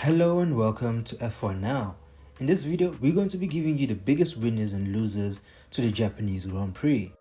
Hello and welcome to F1 Now. In this video, we're going to be giving you the biggest winners and losers to the Japanese Grand Prix.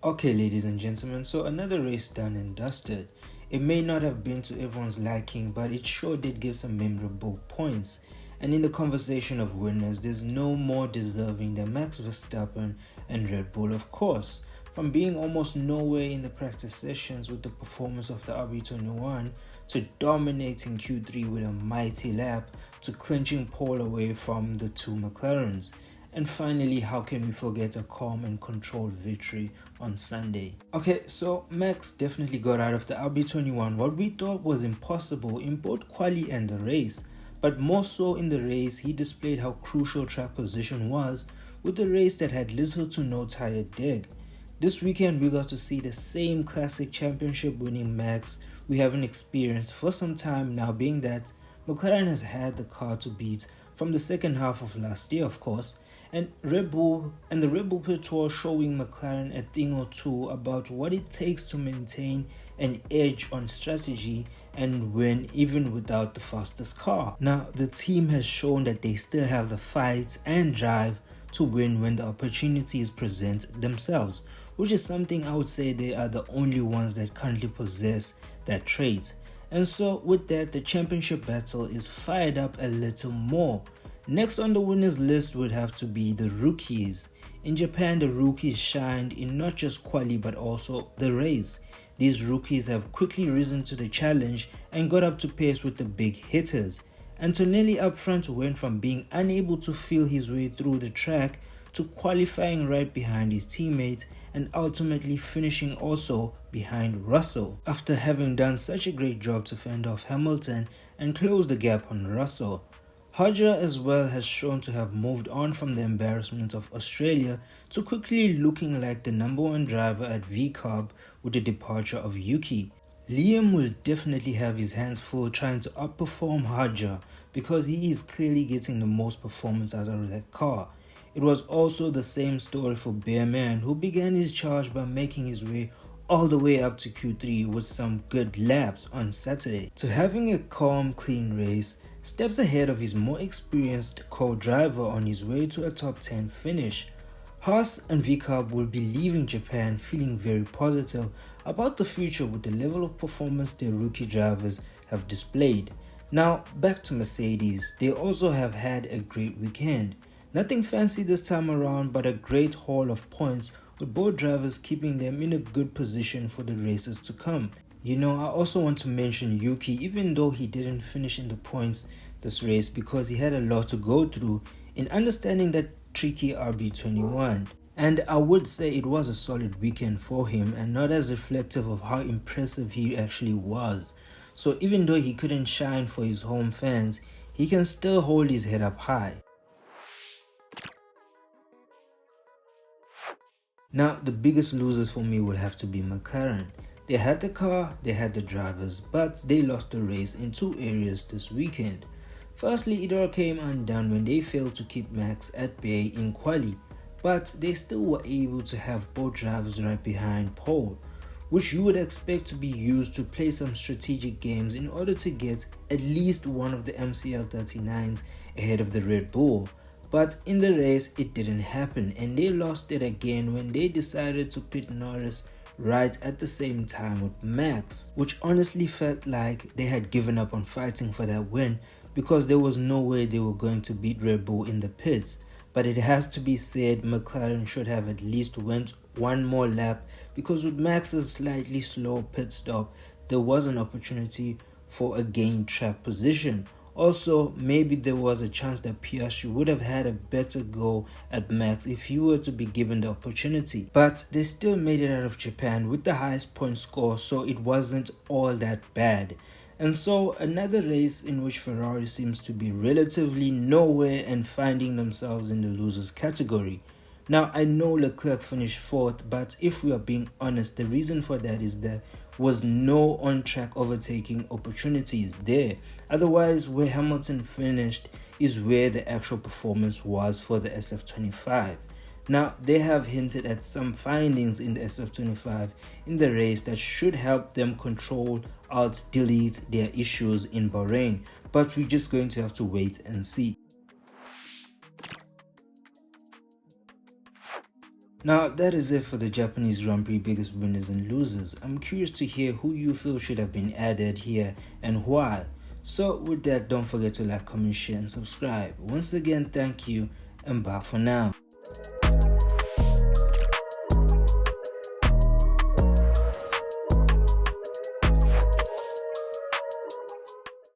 Okay, ladies and gentlemen, so another race done and dusted. It may not have been to everyone's liking, but it sure did give some memorable points. And in the conversation of winners, there's no more deserving than Max Verstappen and Red Bull, of course. From being almost nowhere in the practice sessions with the performance of the RB21, to dominating Q3 with a mighty lap, to clinching pole away from the two McLarens. And finally, how can we forget a calm and controlled victory on Sunday? Okay, so Max definitely got out of the RB21 what we thought was impossible in both quali and the race. But more so in the race, he displayed how crucial track position was with a race that had little to no tire deck. This weekend we got to see the same classic championship winning Max we haven't experienced for some time now, being that McLaren has had the car to beat from the second half of last year, of course, and the Red Bull Pit Tour showing McLaren a thing or two about what it takes to maintain an edge on strategy and win even without the fastest car. Now, the team has shown that they still have the fight and drive to win when the opportunities present themselves, which is something I would say they are the only ones that currently possess that trait. And so with that, the championship battle is fired up a little more. Next on the winners list would have to be the rookies. In Japan, the rookies shined in not just quali but also the race. These rookies have quickly risen to the challenge and got up to pace with the big hitters. Antonelli up front went from being unable to feel his way through the track to qualifying right behind his teammate and ultimately finishing also behind Russell after having done such a great job to fend off Hamilton and close the gap on Russell. Hodger as well has shown to have moved on from the embarrassment of Australia to quickly looking like the number one driver at VCARB with the departure of Yuki. Liam will definitely have his hands full trying to outperform Hodger because he is clearly getting the most performance out of that car. It was also the same story for Bearman, who began his charge by making his way all the way up to Q3 with some good laps on Saturday. To having a calm, clean race, steps ahead of his more experienced co-driver on his way to a top 10 finish. Haas and VCARB will be leaving Japan feeling very positive about the future with the level of performance their rookie drivers have displayed. Now back to Mercedes, they also have had a great weekend. Nothing fancy this time around, but a great haul of points with both drivers keeping them in a good position for the races to come. You know, I also want to mention Yuki, even though he didn't finish in the points this race because he had a lot to go through in understanding that tricky RB21. And I would say it was a solid weekend for him and not as reflective of how impressive he actually was. So even though he couldn't shine for his home fans, he can still hold his head up high. Now, the biggest losers for me will have to be McLaren. They had the car, they had the drivers, but they lost the race in two areas this weekend. Firstly, it all came undone when they failed to keep Max at bay in quali, but they still were able to have both drivers right behind pole, which you would expect to be used to play some strategic games in order to get at least one of the MCL39s ahead of the Red Bull. But in the race, it didn't happen and they lost it again when they decided to pit Norris right at the same time with Max, which honestly felt like they had given up on fighting for that win because there was no way they were going to beat Red Bull in the pits. But it has to be said, McLaren should have at least went one more lap because with Max's slightly slow pit stop, there was an opportunity for a gained track position. Also, maybe there was a chance that Piastri would have had a better go at Max if he were to be given the opportunity. But they still made it out of Japan with the highest point score, so it wasn't all that bad. And so another race in which Ferrari seems to be relatively nowhere and finding themselves in the losers category. Now, I know Leclerc finished 4th, but if we are being honest, the reason for that is that was no on-track overtaking opportunities there. Otherwise, where Hamilton finished is where the actual performance was for the SF25. Now, they have hinted at some findings in the SF25 in the race that should help them control, alt, delete their issues in Bahrain, but we're just going to have to wait and see. Now, that is it for the Japanese Grand Prix biggest winners and losers. I'm curious to hear who you feel should have been added here and why. So with that, don't forget to like, comment, share and subscribe. Once again, thank you and bye for now.